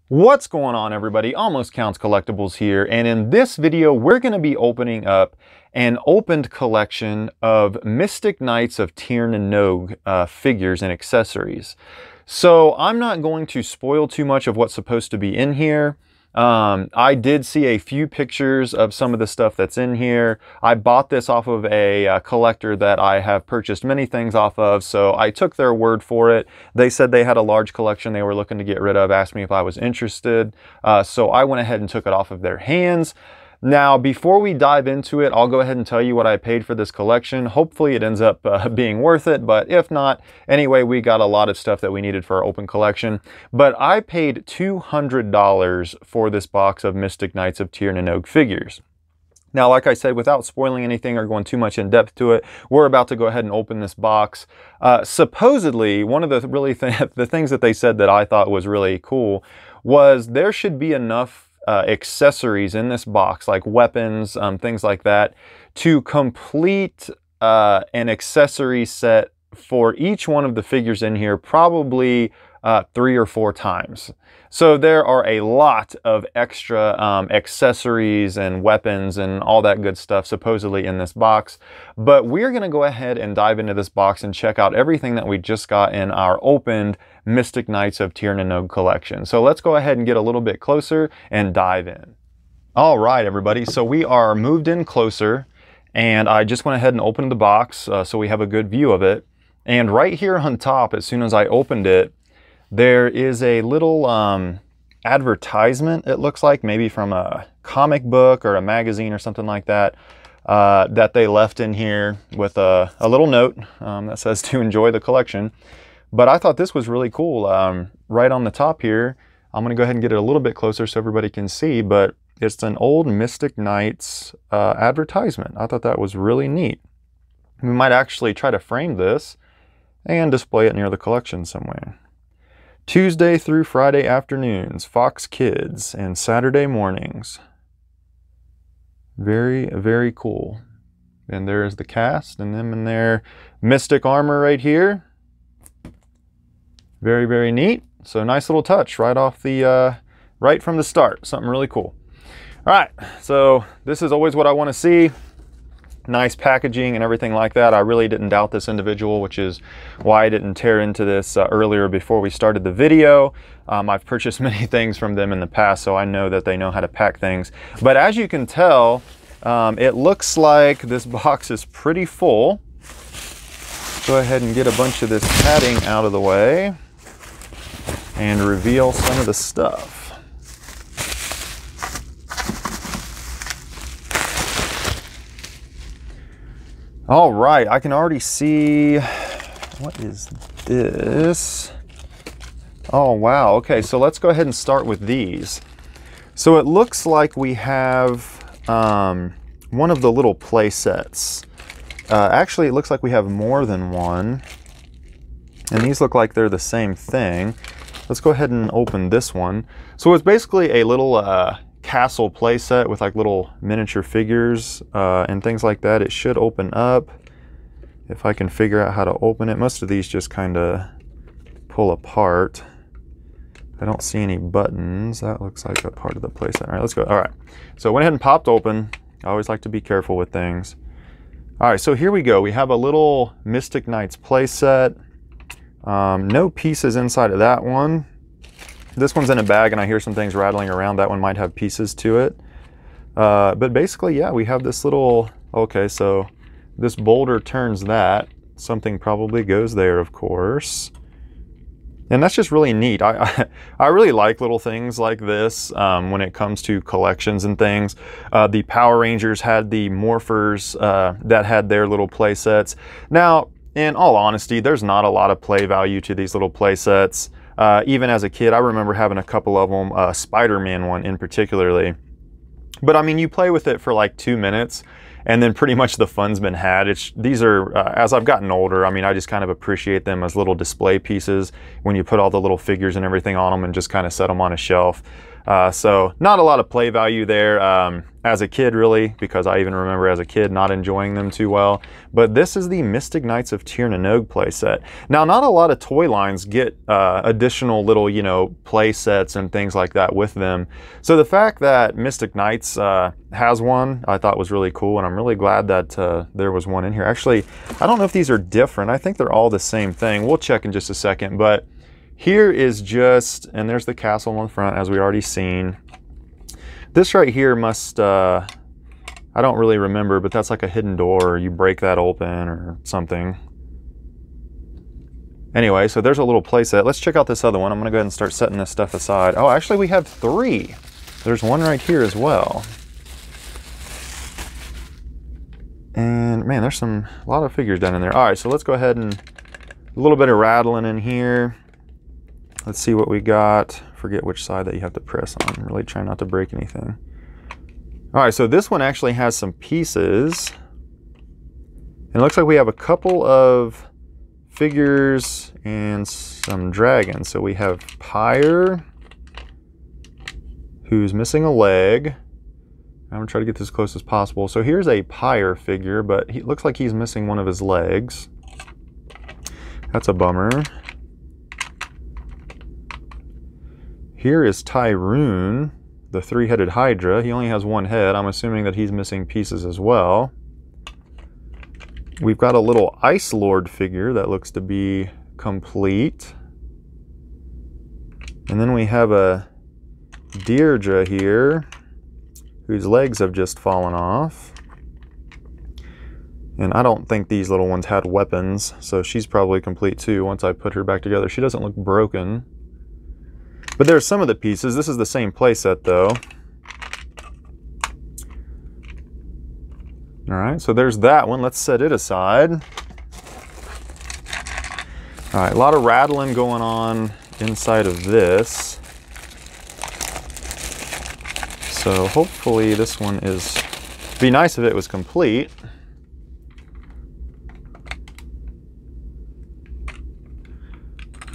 What's going on, everybody? Almost Counts Collectibles here, and in this video we're going to be opening up an opened collection of Mystic Knights of Tir na nog figures and accessories. So I'm not going to spoil too much of what's supposed to be in here. I did see a few pictures of some of the stuff that's in here. I bought this off of a collector that I have purchased many things off of, so I took their word for it. They said they had a large collection they were looking to get rid of, asked me if I was interested, so I went ahead and took it off of their hands. Now, before we dive into it, I'll go ahead and tell you what I paid for this collection. Hopefully it ends up being worth it, but if not, anyway, we got a lot of stuff that we needed for our open collection. But I paid $200 for this box of Mystic Knights of Tir na nog figures. Now, like I said, without spoiling anything or going too much in depth to it, we're about to go ahead and open this box. Supposedly, one of the the things that they said that I thought was really cool was there should be enough accessories in this box, like weapons, things like that, to complete an accessory set for each one of the figures in here, probably 3 or 4 times. So there are a lot of extra accessories and weapons and all that good stuff supposedly in this box. But we're going to go ahead and dive into this box and check out everything that we just got in our opened Mystic Knights of Tir na nog collection. So let's go ahead and get a little bit closer and dive in. All right, everybody. So we are moved in closer, and I just went ahead and opened the box so we have a good view of it. And right here on top, as soon as I opened it, there is a little advertisement, it looks like, maybe from a comic book or a magazine or something like that, that they left in here with a little note that says to enjoy the collection. But I thought this was really cool. Right on the top here, I'm going to go ahead and get it a little bit closer so everybody can see, but it's an old Mystic Knights advertisement. I thought that was really neat. We might actually try to frame this and display it near the collection somewhere. Tuesday through Friday afternoons, Fox Kids, and Saturday mornings. Very, very cool. And there's the cast and them in their mystic armor right here. Very, very neat. So nice little touch right off the, right from the start. Something really cool. All right, so this is always what I want to see. Nice packaging and everything like that. I really didn't doubt this individual, which is why I didn't tear into this earlier before we started the video. I've purchased many things from them in the past, so I know that they know how to pack things. But as you can tell, it looks like this box is pretty full. Go ahead and get a bunch of this padding out of the way and reveal some of the stuff. All right, I can already see, what is this? Oh, wow. Okay, so let's go ahead and start with these. So it looks like we have one of the little play sets. Actually, it looks like we have more than one. And these look like they're the same thing. Let's go ahead and open this one. So it's basically a little castle play set with like little miniature figures and things like that. It should open up if I can figure out how to open it. Most of these just kind of pull apart. I don't see any buttons. That looks like a part of the play set. All right, let's go. All right, so I went ahead and popped open. I always like to be careful with things. All right, so here we go. We have a little Mystic Knights play set. No pieces inside of that one. This one's in a bag and I hear some things rattling around. That one might have pieces to it. But basically, yeah, we have this little, okay, so this boulder turns that. Something probably goes there, of course. And that's just really neat. I really like little things like this when it comes to collections and things. The Power Rangers had the Morphers that had their little play sets. Now, in all honesty, there's not a lot of play value to these little play sets. Even as a kid, I remember having a couple of them, Spider-Man one in particularly. But I mean, you play with it for like 2 minutes and then pretty much the fun's been had. These are, as I've gotten older, I mean, I just kind of appreciate them as little display pieces when you put all the little figures and everything on them and just kind of set them on a shelf. So not a lot of play value there. as a kid, really, because I even remember as a kid not enjoying them too well. But this is the Mystic Knights of Tir na Nog playset. Now, not a lot of toy lines get additional little, you know, play sets and things like that with them. So the fact that Mystic Knights has one, I thought was really cool, and I'm really glad that there was one in here. Actually, I don't know if these are different. I think they're all the same thing. We'll check in just a second, but here is just, and there's the castle on the front, as we already seen. This right here must, I don't really remember, but that's like a hidden door. You break that open or something. Anyway, so there's a little playset. Let's check out this other one. I'm gonna go ahead and start setting this stuff aside. Oh, actually we have 3. There's one right here as well. And man, there's a lot of figures down in there. All right, so let's go ahead and a little bit of rattling in here. Let's see what we got. Forget which side that you have to press on. I'm really trying not to break anything. All right, so this one actually has some pieces. And it looks like we have a couple of figures and some dragons. So we have Pyre, who's missing a leg. I'm gonna try to get this as close as possible. So here's a Pyre figure, but he looks like he's missing one of his legs. That's a bummer. Here is Tyrone, the 3-headed Hydra. He only has 1 head. I'm assuming that he's missing pieces as well. We've got a little Icelord figure that looks to be complete. And then we have a Deirdre here, whose legs have just fallen off. And I don't think these little ones had weapons, so she's probably complete too once I put her back together. She doesn't look broken. But there's some of the pieces. This is the same playset though. All right, so there's that one. Let's set it aside. All right, a lot of rattling going on inside of this. So hopefully this one is, it'd be nice if it was complete.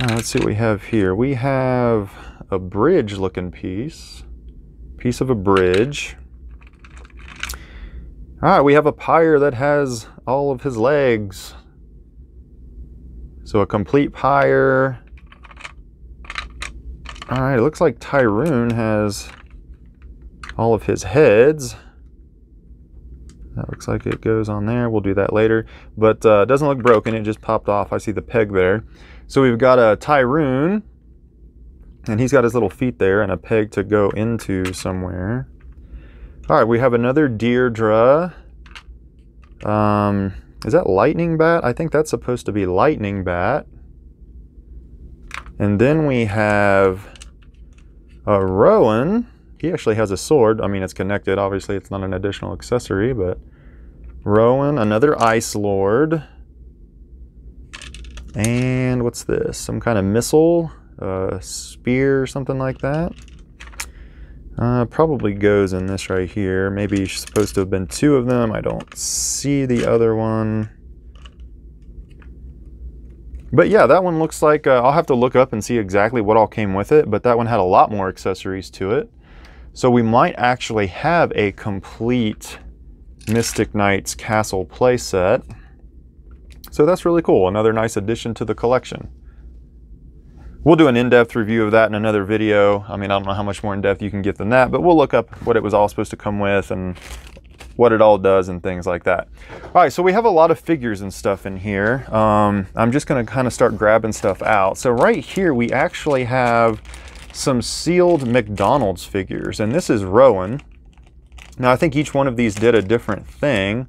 All right, let's see what we have here. We have a bridge looking piece of a bridge. All right, we have a Pyre that has all of his legs. So a complete Pyre. All right, it looks like Tyrone has all of his heads. That looks like it goes on there. We'll do that later. But it doesn't look broken, it just popped off. I see the peg there. So we've got a Tyrone, and he's got his little feet there and a peg to go into somewhere. All right, we have another Deirdre. Is that Lightning Bat? I think that's supposed to be Lightning Bat. And then we have a Rowan. He actually has a sword. I mean, it's connected. Obviously, it's not an additional accessory, but Rowan, another Icelord. And what's this? Some kind of missile, spear, something like that. Probably goes in this right here. Maybe supposed to have been 2 of them. I don't see the other one. But yeah, that one looks like, I'll have to look up and see exactly what all came with it, but that one had a lot more accessories to it. So we might actually have a complete Mystic Knights Castle playset. So that's really cool. Another nice addition to the collection. We'll do an in-depth review of that in another video. I mean, I don't know how much more in-depth you can get than that, but we'll look up what it was all supposed to come with and what it all does and things like that. All right, so we have a lot of figures and stuff in here. I'm just gonna kind of start grabbing stuff out. So right here, we actually have some sealed McDonald's figures, and this is Rowan. Now, I think each one of these did a different thing.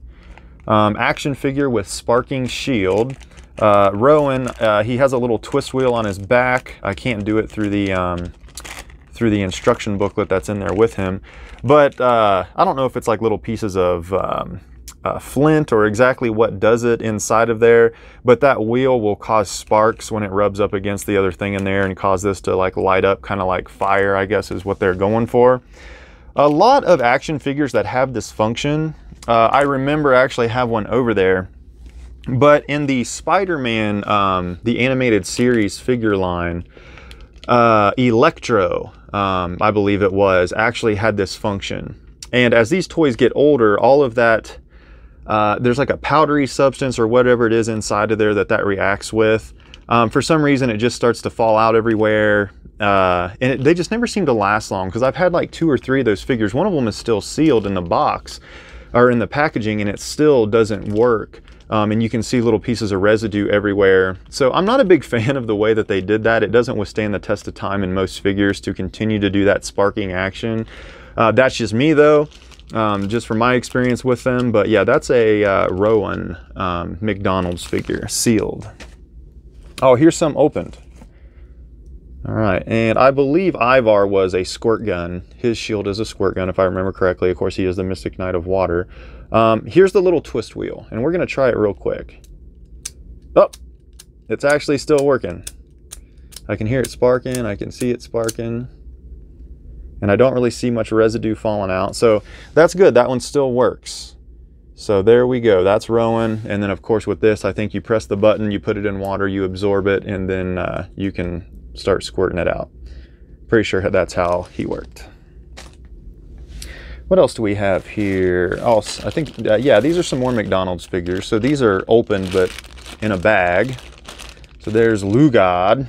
Action figure with sparking shield. Rowan, he has a little twist wheel on his back. I can't do it through the instruction booklet that's in there with him. But I don't know if it's like little pieces of flint or exactly what does it inside of there, but that wheel will cause sparks when it rubs up against the other thing in there and cause this to like light up, kind of like fire, I guess is what they're going for. A lot of action figures that have this function, I remember I actually have one over there, but in the Spider-Man, the animated series figure line, Electro, I believe it was, actually had this function. And as these toys get older, all of that, there's like a powdery substance or whatever it is inside of there that reacts with. For some reason, it just starts to fall out everywhere. And they just never seem to last long, because I've had like 2 or 3 of those figures. One of them is still sealed in the box or in the packaging, and it still doesn't work. And you can see little pieces of residue everywhere. So I'm not a big fan of the way that they did that. It doesn't withstand the test of time in most figures to continue to do that sparking action. That's just me though, just from my experience with them. But yeah, that's a Rowan McDonald's figure, sealed. Oh, here's some opened. All right, and I believe Ivar was a squirt gun. His shield is a squirt gun, if I remember correctly. Of course, he is the Mystic Knight of Water. Here's the little twist wheel, and we're going to try it real quick. Oh, it's actually still working. I can hear it sparking. I can see it sparking. And I don't really see much residue falling out. So that's good. That one still works. So there we go. That's Rowan. And then, of course, with this, I think you press the button, you put it in water, you absorb it, and then you can start squirting it out. Pretty sure that's how he worked. What else do we have here? Oh, I think, yeah, these are some more McDonald's figures. So these are opened, but in a bag. So there's Lugod.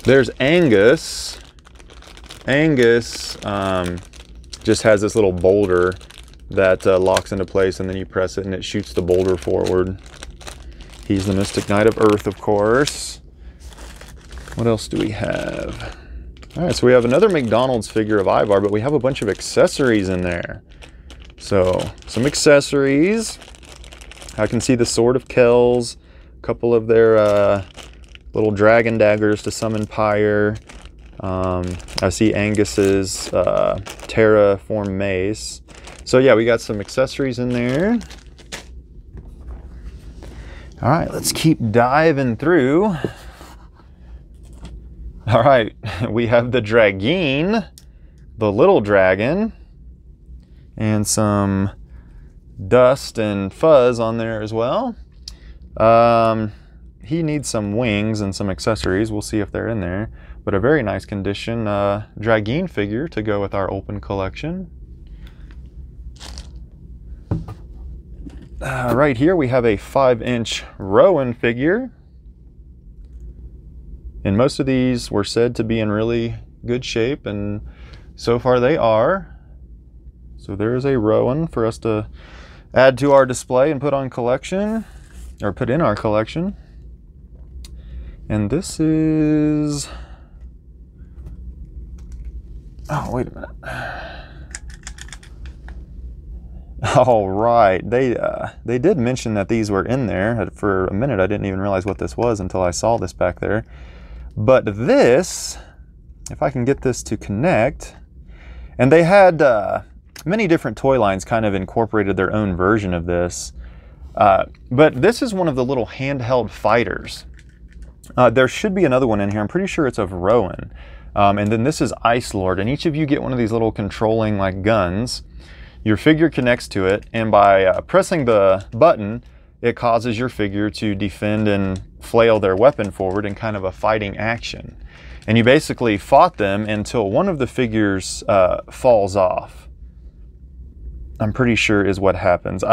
There's Angus. Angus just has this little boulder that locks into place, and then you press it and it shoots the boulder forward. He's the Mystic Knight of Earth, of course. What else do we have? All right, so we have another McDonald's figure of Ivar, but we have a bunch of accessories in there. So, some accessories. I can see the Sword of Kells, a couple of their little dragon daggers to summon Pyre. I see Angus's terraform mace. So yeah, we got some accessories in there. All right, let's keep diving through. All right, we have the Dragine, the little dragon, and some dust and fuzz on there as well. He needs some wings and some accessories. We'll see if they're in there. But a very nice condition Dragine figure to go with our open collection. Right here we have a 5-inch Rowan figure. And most of these were said to be in really good shape, and so far they are. So there's a Rowan for us to add to our display and put on collection, or put in our collection. And this is... oh, wait a minute. All right, they did mention that these were in there. For a minute, I didn't even realize what this was until I saw this back there. But this, if I can get this to connect, and they had many different toy lines kind of incorporated their own version of this. But this is one of the little handheld fighters. There should be another one in here. I'm pretty sure it's of Rowan. And then this is Icelord, and each of you get one of these little controlling like guns. Your figure connects to it, and by pressing the button, it causes your figure to defend and flail their weapon forward in kind of a fighting action. And you basically fought them until one of the figures falls off. I'm pretty sure is what happens.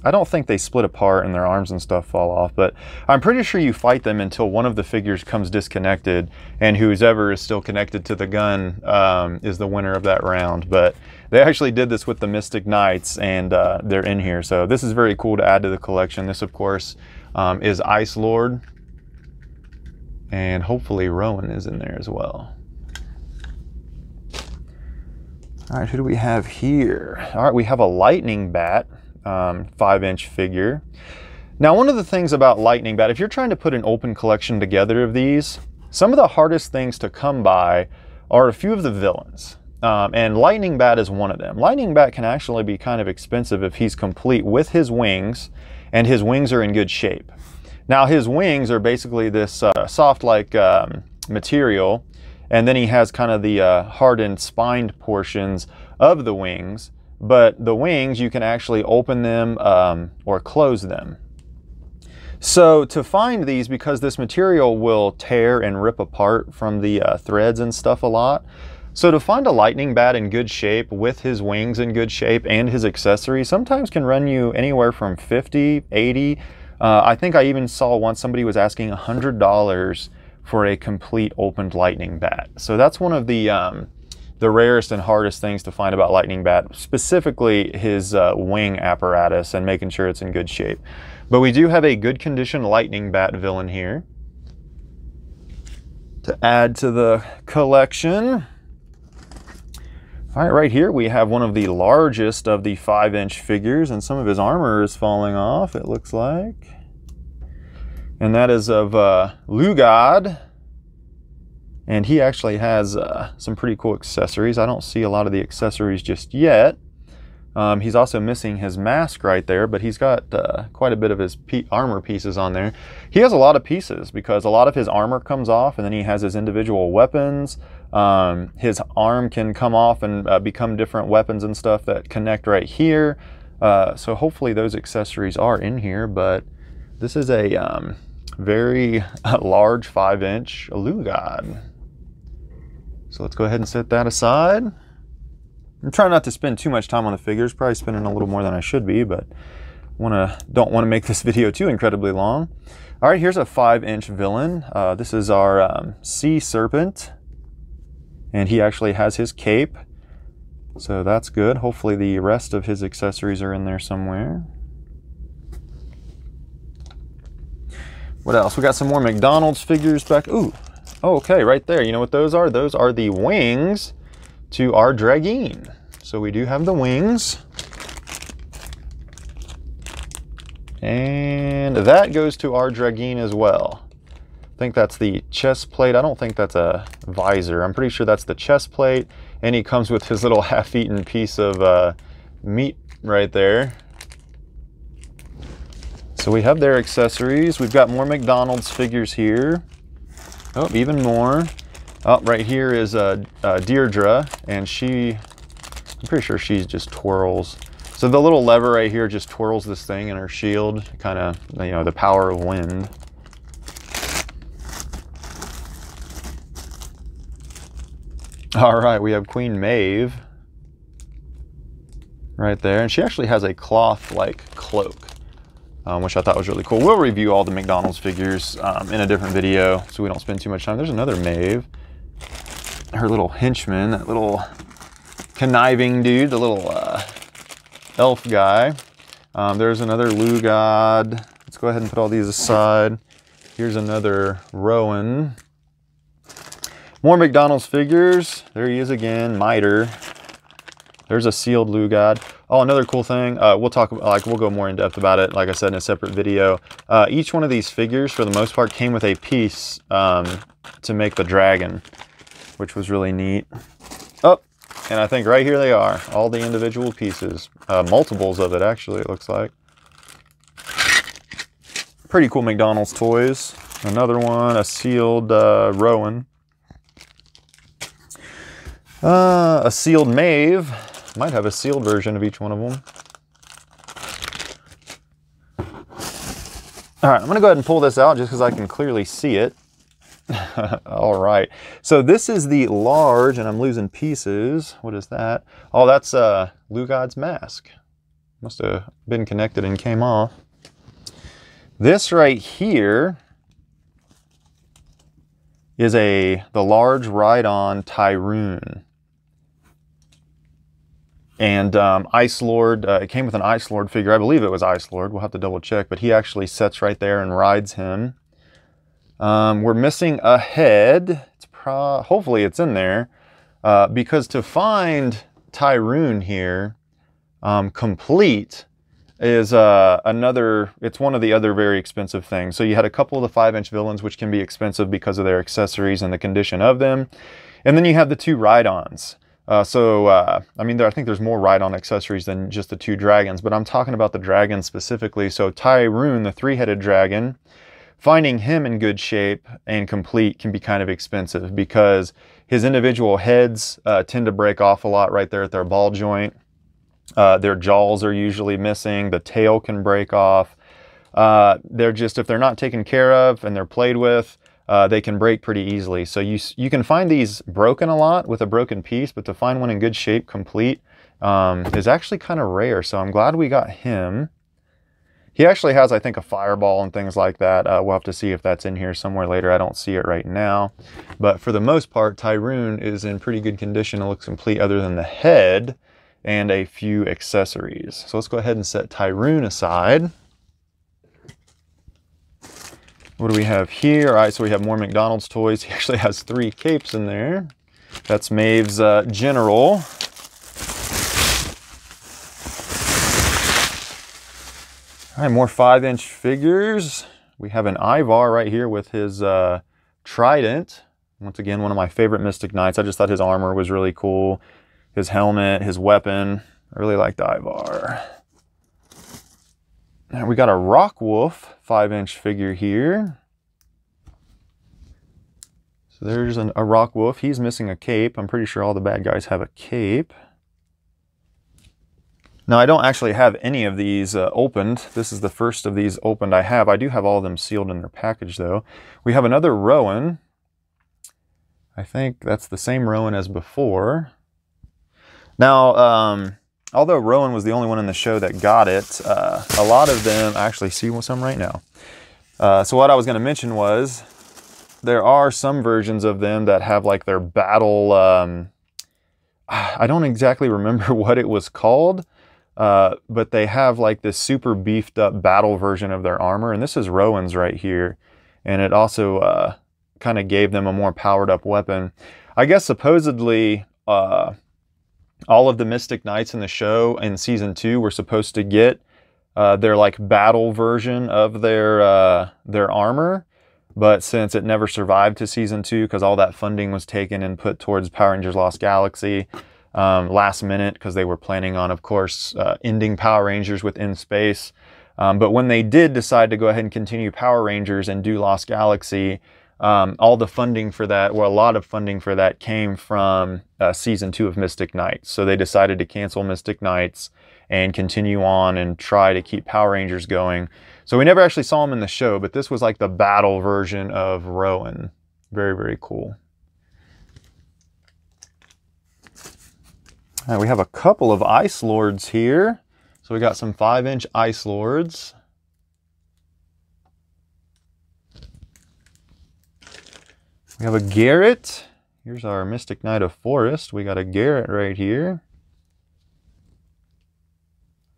I don't think they split apart and their arms and stuff fall off, but I'm pretty sure you fight them until one of the figures comes disconnected, and whoever is still connected to the gun is the winner of that round. But they actually did this with the Mystic Knights, and they're in here. So this is very cool to add to the collection. This, of course, is Icelord, and hopefully Rowan is in there as well. All right, who do we have here? All right, we have a lightning bat. 5-inch figure. Now, one of the things about lightning bat, if you're trying to put an open collection together of these, some of the hardest things to come by are a few of the villains. And lightning bat is one of them. Lightning bat can actually be kind of expensive if he's complete with his wings, and his wings are in good shape. Now, his wings are basically this soft-like material, and then he has kind of the hardened spined portions of the wings. But the wings, you can actually open them or close them. So to find these, because this material will tear and rip apart from the threads and stuff a lot, So to find a lightning bat in good shape with his wings in good shape and his accessories sometimes can run you anywhere from 50, 80. I think I even saw once somebody was asking $100 for a complete opened lightning bat. So that's one of the rarest and hardest things to find about lightning bat, specifically his wing apparatus and making sure it's in good shape. But we do have a good condition lightning bat villain here to add to the collection. All right, right here we have one of the largest of the 5-inch figures, and some of his armor is falling off, it looks like. And that is of Lugod. And he actually has some pretty cool accessories. I don't see a lot of the accessories just yet. He's also missing his mask right there, but he's got quite a bit of his armor pieces on there. He has a lot of pieces because a lot of his armor comes off, and then he has his individual weapons. His arm can come off and become different weapons and stuff that connect right here. So hopefully those accessories are in here, but this is a very large 5-inch Lugod. So let's go ahead and set that aside. I'm trying not to spend too much time on the figures, probably spending a little more than I should be, but don't want to make this video too incredibly long. All right, here's a 5-inch villain. This is our Sea Serpent, and he actually has his cape, so that's good. Hopefully the rest of his accessories are in there somewhere. What else? We got some more McDonald's figures back. Ooh, okay, right there. You know what those are? Those are the wings to our Dragine. So we do have the wings. And that goes to our Dragine as well. I think that's the chest plate. I don't think that's a visor. I'm pretty sure that's the chest plate. And he comes with his little half-eaten piece of meat right there. So we have their accessories. We've got more McDonald's figures here. Oh, even more. Oh, right here is Deirdre, and I'm pretty sure she just twirls. So the little lever right here just twirls this thing in her shield, kind of, you know, the power of wind. All right, we have Queen Maeve right there, and she actually has a cloth-like cloak, which I thought was really cool. We'll review all the McDonald's figures in a different video, so we don't spend too much time. There's another Maeve. Her little henchman, that little conniving dude, the little elf guy. There's another Lugod. Let's go ahead and put all these aside. Here's another Rowan. More McDonald's figures. There he is again, Miter. There's a sealed Lugod. Oh, another cool thing. We'll go more in depth about it, like I said, in a separate video. Each one of these figures, for the most part, came with a piece to make the dragon, which was really neat. Oh, and I think right here they are, all the individual pieces. Multiples of it, actually, it looks like. Pretty cool McDonald's toys. Another one, a sealed Rowan. A sealed Maeve. Might have a sealed version of each one of them. All right, I'm going to go ahead and pull this out just because I can clearly see it. All right, so this is the large, and I'm losing pieces. What is that? Oh, that's Lugod's mask. Must have been connected and came off. This right here is the large ride-on Tyrone. And Icelord, it came with an Icelord figure. I believe it was Icelord. We'll have to double check, but he actually sits right there and rides him. We're missing a head. Hopefully it's in there, because to find Tyrone here complete is it's one of the other very expensive things. So you had a couple of the 5-inch villains, which can be expensive because of their accessories and the condition of them. And then you have the 2 ride-ons. I mean, I think there's more ride-on accessories than just the 2 dragons, but I'm talking about the dragon specifically. So Tyrone, the 3-headed dragon, finding him in good shape and complete can be kind of expensive because his individual heads tend to break off a lot right there at their ball joint. Their jaws are usually missing. The tail can break off. If they're not taken care of and they're played with, they can break pretty easily. So you can find these broken a lot with a broken piece, but to find one in good shape, complete, is actually kind of rare. So I'm glad we got him. He actually has, I think, a fireball and things like that. We'll have to see if that's in here somewhere later. I don't see it right now. But for the most part, Tyrone is in pretty good condition. It looks complete other than the head and a few accessories. So let's go ahead and set Tyrone aside. What do we have here? All right, so we have more McDonald's toys. He actually has 3 capes in there. That's Maeve's general. All right, more 5-inch figures. We have an Ivar right here with his trident. Once again, one of my favorite Mystic Knights. I just thought his armor was really cool. His helmet, his weapon. I really liked Ivar. Now we got a Rock Wolf 5-inch figure here. So there's a Rock Wolf. He's missing a cape. I'm pretty sure all the bad guys have a cape. Now, I don't actually have any of these opened. This is the first of these opened I have. I do have all of them sealed in their package, though. We have another Rowan. I think that's the same Rowan as before. Now, although Rowan was the only one in the show that got it, a lot of them actually see some right now. So what I was going to mention was there are some versions of them that have like their battle... I don't exactly remember what it was called. But they have like this super beefed up battle version of their armor, and this is Rowan's right here, and it also kind of gave them a more powered up weapon. I guess supposedly all of the Mystic Knights in the show in season 2 were supposed to get their like battle version of their armor, but since it never survived to season 2 because all that funding was taken and put towards Power Rangers Lost Galaxy, last minute, because they were planning on, of course, ending Power Rangers within space. But when they did decide to go ahead and continue Power Rangers and do Lost Galaxy, all the funding for that, or a lot of funding for that, came from season 2 of Mystic Knights. So they decided to cancel Mystic Knights and continue on and try to keep Power Rangers going. So we never actually saw him in the show, but this was like the battle version of Rowan. Very, very cool. All right, we have a couple of Icelords here. So we got some 5-inch Icelords. We have a Garrett. Here's our Mystic Knight of Forest. We got a Garrett right here.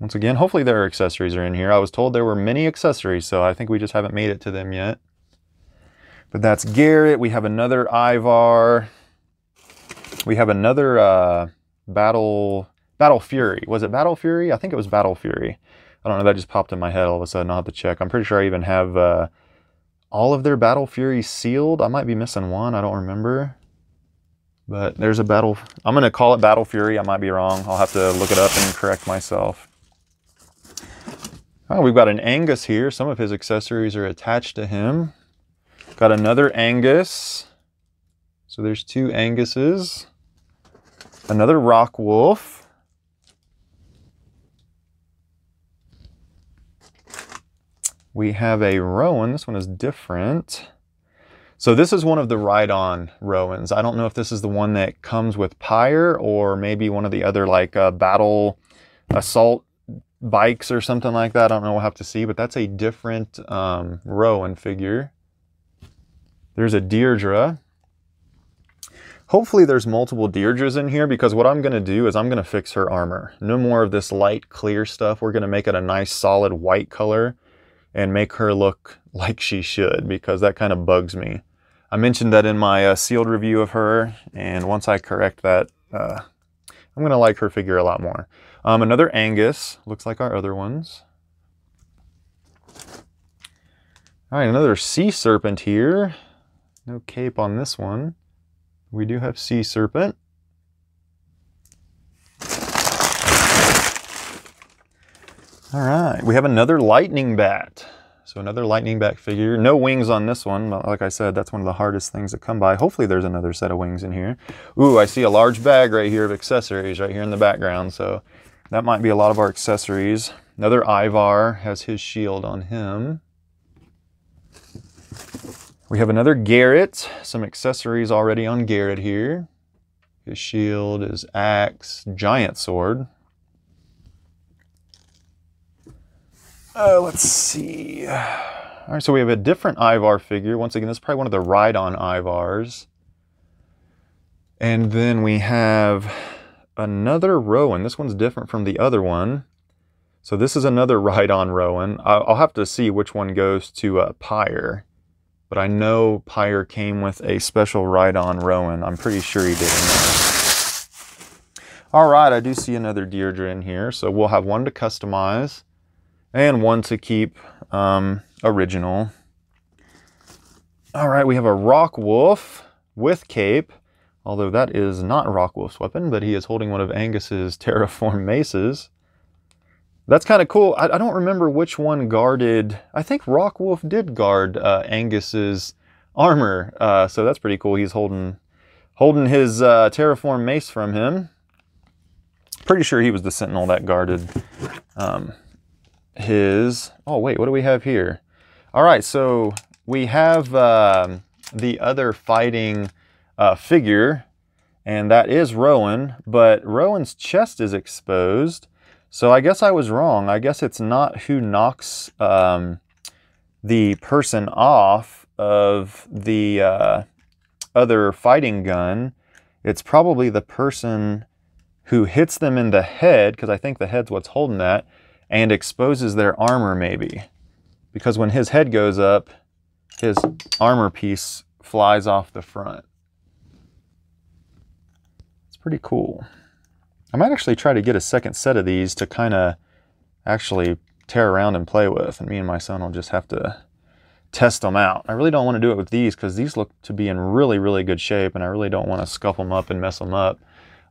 Once again, hopefully their accessories are in here. I was told there were many accessories, so I think we just haven't made it to them yet. But that's Garrett. We have another Ivar. We have another... Battle Fury. Was it Battle Fury? I think it was Battle Fury. I don't know, that just popped in my head all of a sudden. I'll have to check. I'm pretty sure I even have all of their Battle Furies sealed. I might be missing one. I don't remember. But there's a Battle... I'm going to call it Battle Fury. I might be wrong. I'll have to look it up and correct myself. Oh, we've got an Angus here. Some of his accessories are attached to him. Got another Angus. So there's 2 Anguses. Another Rock Wolf. We have a Rowan. This one is different. So this is one of the ride-on Rowans. I don't know if this is the one that comes with Pyre or maybe one of the other like battle assault bikes or something like that. I don't know. We'll have to see, but that's a different Rowan figure. There's a Deirdre. Hopefully there's multiple Deirdres in here, because what I'm going to do is I'm going to fix her armor. No more of this light clear stuff. We're going to make it a nice solid white color and make her look like she should, because that kind of bugs me. I mentioned that in my sealed review of her, and once I correct that, I'm going to like her figure a lot more. Another Angus, looks like our other ones. All right, another Sea Serpent here. No cape on this one. We do have Sea Serpent. All right, we have another Lightning Bat. So another Lightning Bat figure. No wings on this one. Like I said, that's one of the hardest things to come by. Hopefully there's another set of wings in here. Ooh, I see a large bag right here of accessories right here in the background. So that might be a lot of our accessories. Another Ivar has his shield on him. We have another Garrett, some accessories already on Garrett here. His shield, his axe, giant sword. Let's see. All right, so we have a different Ivar figure. Once again, this is probably one of the ride-on Ivars. And then we have another Rowan. This one's different from the other one. So this is another ride-on Rowan. I'll have to see which one goes to Pyre. But I know Pyre came with a special ride-on Rowan. I'm pretty sure he did. All right, I do see another Deirdre in here. So we'll have one to customize and one to keep original. All right, we have a Rock Wolf with cape. Although that is not Rock Wolf's weapon, but he is holding one of Angus's terraform maces. That's kind of cool. I don't remember which one guarded. I think Rock Wolf did guard Angus's armor, so that's pretty cool. He's holding his terraform mace from him. Pretty sure he was the sentinel that guarded his. Oh wait, what do we have here? All right, so we have the other fighting figure, and that is Rowan, but Rowan's chest is exposed. So I guess I was wrong. I guess it's not who knocks the person off of the other fighting gun. It's probably the person who hits them in the head, because I think the head's what's holding that, and exposes their armor maybe. Because when his head goes up, his armor piece flies off the front. Pretty cool. I might actually try to get a second set of these to kind of actually tear around and play with, and me and my son will just have to test them out. I really don't want to do it with these because these look to be in really, really good shape, and I really don't want to scuff them up and mess them up.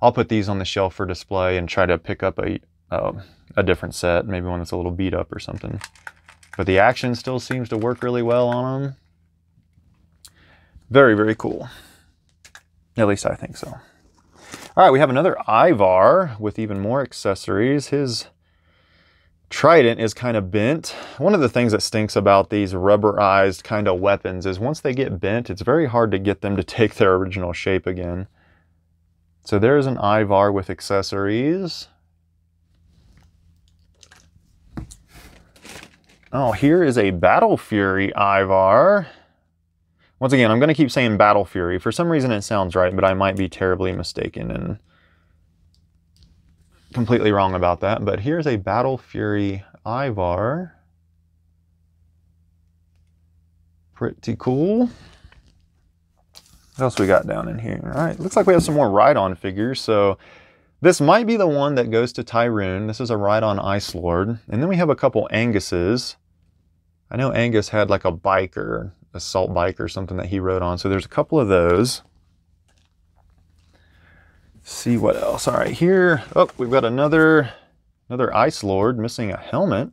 I'll put these on the shelf for display and try to pick up a different set, maybe one that's a little beat up or something. But the action still seems to work really well on them. Very, very cool. At least I think so. All right, we have another Ivar with even more accessories. His trident is kind of bent. One of the things that stinks about these rubberized kind of weapons is once they get bent, it's very hard to get them to take their original shape again. So there's an Ivar with accessories. Oh, here is a Battle Fury Ivar. Once again, I'm going to keep saying Battle Fury. For some reason it sounds right, but I might be terribly mistaken and completely wrong about that. But here's a Battle Fury Ivar. Pretty cool. What else we got down in here? All right, looks like we have some more ride-on figures. So this might be the one that goes to Tyrone. This is a ride-on Icelord. And then we have a couple Angus's. I know Angus had like a bike or assault bike or something that he rode on. So there's a couple of those. Let's see what else. All right, here. Oh, we've got another Icelord missing a helmet.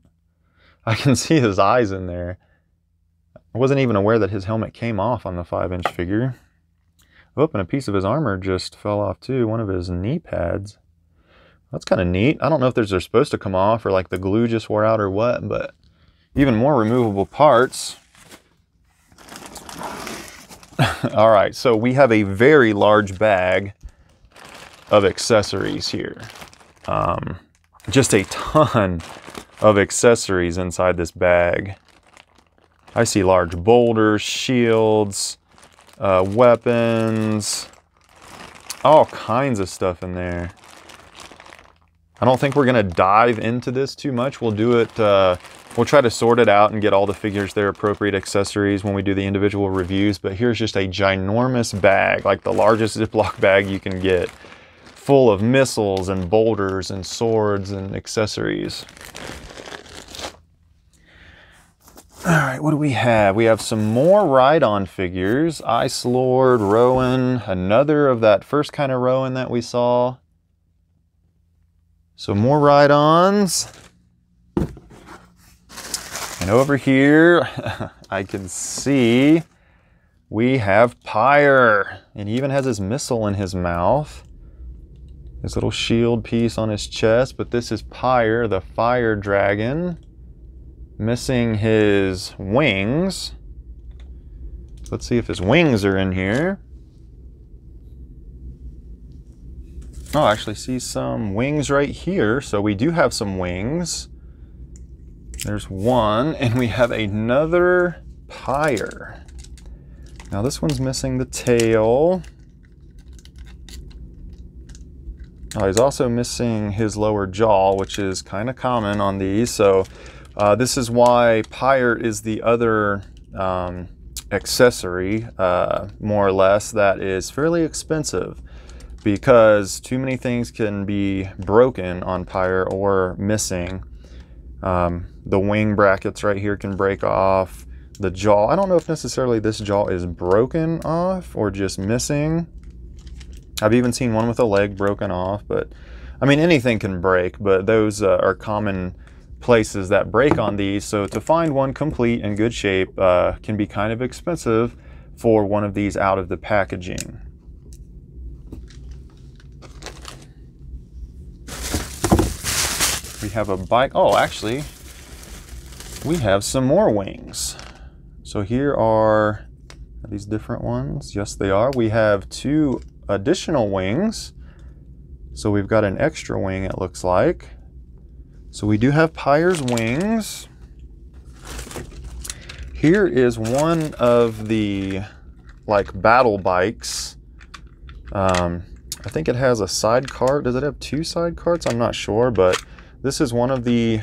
I can see his eyes in there. I wasn't even aware that his helmet came off on the 5-inch figure. Oh, and a piece of his armor just fell off too. One of his knee pads. That's kind of neat. I don't know if they're supposed to come off or like the glue just wore out or what, but even more removable parts. All right, so we have a very large bag of accessories here. Just a ton of accessories inside this bag. I see large boulders, shields, weapons, all kinds of stuff in there. I don't think we're gonna dive into this too much. We'll do it, we'll try to sort it out and get all the figures their appropriate accessories when we do the individual reviews, but here's just a ginormous bag, like the largest Ziploc bag you can get, full of missiles and boulders and swords and accessories. All right, what do we have? We have some more ride-on figures. Icelord, Rowan, another of that first kind of Rowan that we saw. So more ride-ons. And over here, I can see we have Pyre. And he even has his missile in his mouth. His little shield piece on his chest. But this is Pyre, the fire dragon. Missing his wings. Let's see if his wings are in here. Oh, I actually see some wings right here. So we do have some wings. There's one, and we have another Pyre. Now this one's missing the tail. Oh, he's also missing his lower jaw, which is kind of common on these. So this is why Pyre is the other accessory, more or less, that is fairly expensive, because too many things can be broken on Pyre or missing. The wing brackets right here can break off. The jaw, I don't know if necessarily this jaw is broken off or just missing. I've even seen one with a leg broken off, but I mean, anything can break, but those are common places that break on these. So to find one complete and good shape can be kind of expensive for one of these out of the packaging. We have a bike. Oh, actually, we have some more wings. So here are these different ones. Yes, they are. We have 2 additional wings. So we've got an extra wing, it looks like. So we do have Pyre's wings. Here is one of the like battle bikes. I think it has a side cart. Does it have 2 side carts? I'm not sure, but this is one of the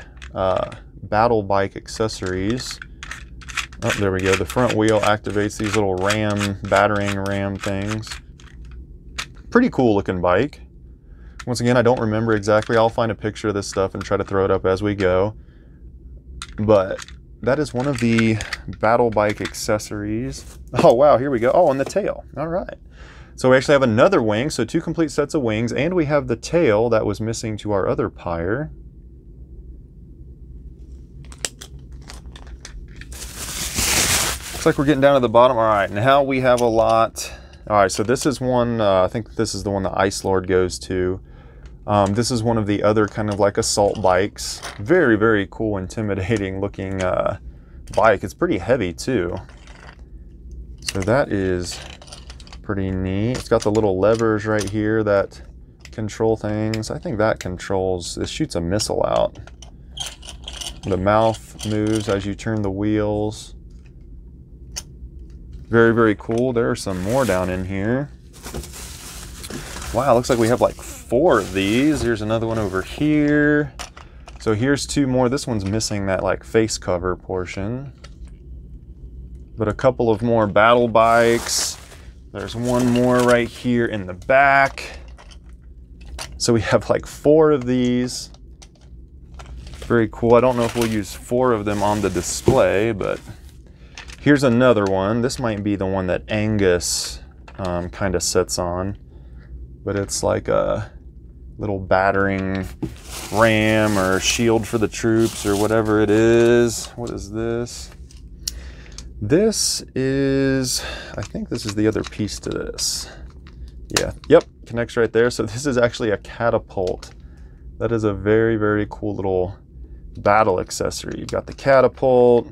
battle bike accessories. Oh, there we go. The front wheel activates these little battering ram things. Pretty cool looking bike. Once again, I don't remember exactly. I'll find a picture of this stuff and try to throw it up as we go. But that is one of the battle bike accessories. Oh, wow, here we go. Oh, and the tail. All right. So we actually have another wing, so 2 complete sets of wings, and we have the tail that was missing to our other Pyre. Looks like we're getting down to the bottom. All right, now we have a lot. All right, so this is one, I think this is the one that Icelord goes to. This is one of the other kind of like assault bikes. Very, very cool, intimidating looking bike. It's pretty heavy too. So that is pretty neat. It's got the little levers right here that control things. I think that controls, it shoots a missile out. The mouth moves as you turn the wheels. Very, very cool. There are some more down in here. Wow, looks like we have like 4 of these. Here's another one over here. So here's 2 more. This one's missing that like face cover portion. But a couple of more battle bikes. There's one more right here in the back. So we have like 4 of these. Very cool. I don't know if we'll use 4 of them on the display, but here's another one. This might be the one that Angus kind of sits on, but it's like a little battering ram or shield for the troops or whatever it is. What is this? This is, I think this is the other piece to this. Yeah, yep, connects right there. So this is actually a catapult. That is a very, very cool little battle accessory. You've got the catapult.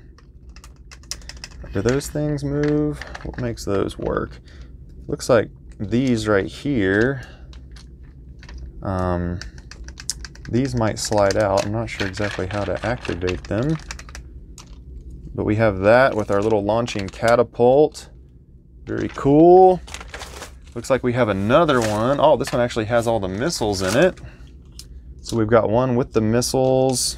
Do those things move? What makes those work? Looks like these right here, these might slide out. I'm not sure exactly how to activate them. But we have that with our little launching catapult. Very cool. Looks like we have another one. Oh, this one actually has all the missiles in it. So we've got one with the missiles.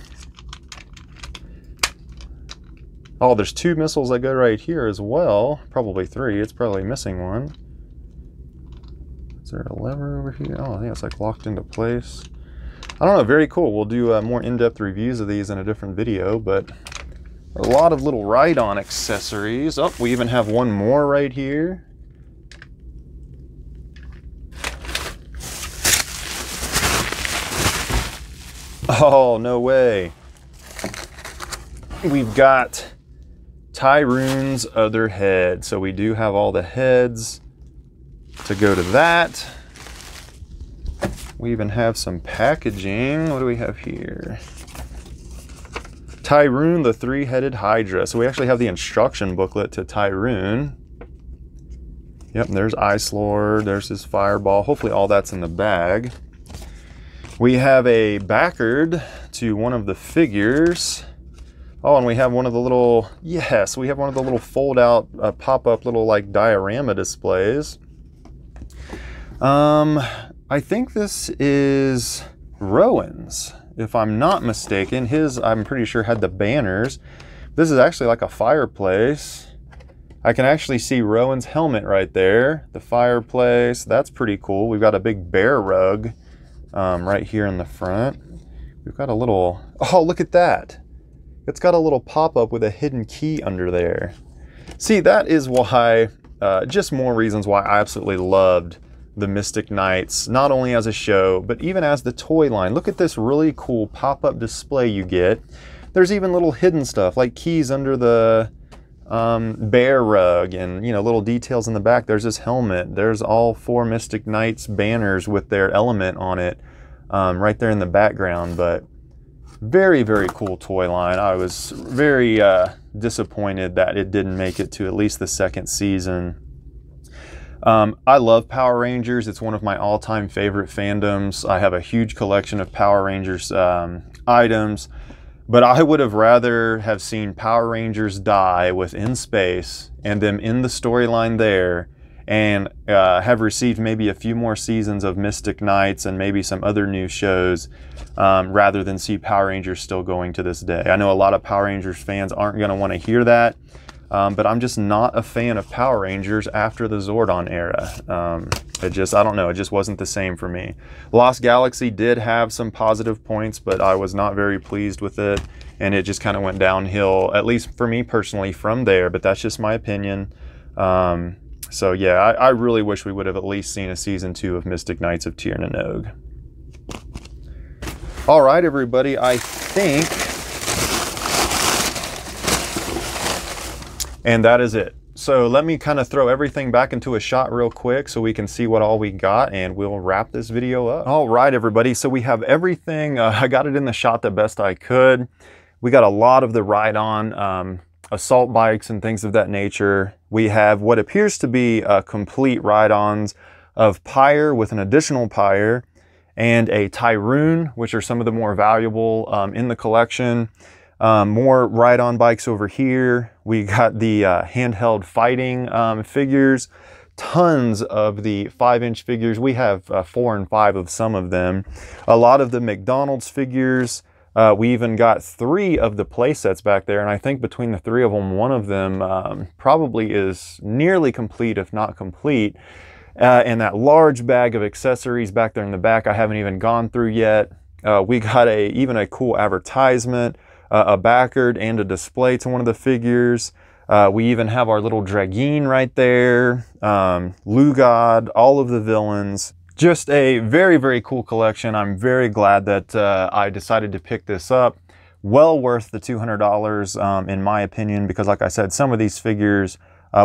Oh, there's 2 missiles that go right here as well. Probably 3. It's probably missing one. Is there a lever over here? Oh, I think it's like locked into place. I don't know. Very cool. We'll do more in-depth reviews of these in a different video, but a lot of little ride-on accessories. Oh, we even have one more right here. Oh, no way. We've got Tyrone's other head. So we do have all the heads to go to that. We even have some packaging. What do we have here? Tyrone, the 3-headed Hydra. So we actually have the instruction booklet to Tyrone. Yep, there's Icelord, there's his fireball. Hopefully all that's in the bag. We have a backard to one of the figures. Oh, and we have one of the little, yes, we have one of the little fold-out, pop-up little, like, diorama displays. I think this is Rowan's, if I'm not mistaken. His, I'm pretty sure, had the banners. This is actually like a fireplace. I can actually see Rowan's helmet right there. The fireplace, that's pretty cool. We've got a big bear rug right here in the front. We've got a little, oh, look at that. It's got a little pop-up with a hidden key under there. See, that is why, just more reasons why I absolutely loved the Mystic Knights, not only as a show, but even as the toy line. Look at this really cool pop-up display you get. There's even little hidden stuff, like keys under the bear rug, and, you know, little details in the back. There's this helmet. There's all 4 Mystic Knights banners with their element on it right there in the background. But very, very cool toy line. I was very disappointed that it didn't make it to at least the 2nd season. I love Power Rangers. It's one of my all-time favorite fandoms. I have a huge collection of Power Rangers items, but I would have rather have seen Power Rangers die within space and them in the storyline there, and have received maybe a few more seasons of Mystic Knights and maybe some other new shows, rather than see Power Rangers still going to this day. I know a lot of Power Rangers fans aren't going to want to hear that, but I'm just not a fan of Power Rangers after the Zordon era. I don't know, it just wasn't the same for me. Lost Galaxy did have some positive points, but I was not very pleased with it, and it just kind of went downhill, at least for me personally, from there, but that's just my opinion. So yeah, I really wish we would have at least seen a season 2 of Mystic Knights of Tir na Nog. All right, everybody, I think, and that is it. So let me kind of throw everything back into a shot real quick so we can see what all we got, and we'll wrap this video up. All right, everybody, so we have everything. I got it in the shot the best I could. We got a lot of the ride-on assault bikes and things of that nature. We have what appears to be complete ride-ons of Pyre with an additional Pyre, and a Tyrone, which are some of the more valuable in the collection. More ride-on bikes over here. We got the handheld fighting figures, tons of the 5-inch figures. We have 4 and 5 of some of them. A lot of the McDonald's figures. We even got 3 of the play sets back there, and I think between the 3 of them, one of them probably is nearly complete, if not complete. And that large bag of accessories back there in the back I haven't even gone through yet. We got even a cool advertisement, a backard, and a display to one of the figures. We even have our little Dragine right there, Lugod, all of the villains. Just a very, very cool collection. I'm very glad that I decided to pick this up. Well worth the $200 in my opinion, because like I said, some of these figures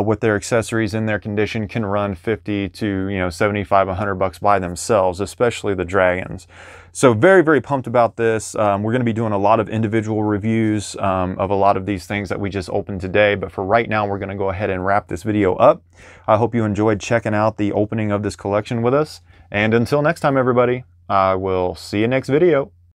with their accessories in their condition can run 50 to 75, 100 bucks by themselves, especially the dragons. So very, very pumped about this. We're going to be doing a lot of individual reviews of a lot of these things that we just opened today, but for right now, we're going to go ahead and wrap this video up. I hope you enjoyed checking out the opening of this collection with us. And until next time, everybody, I will see you next video.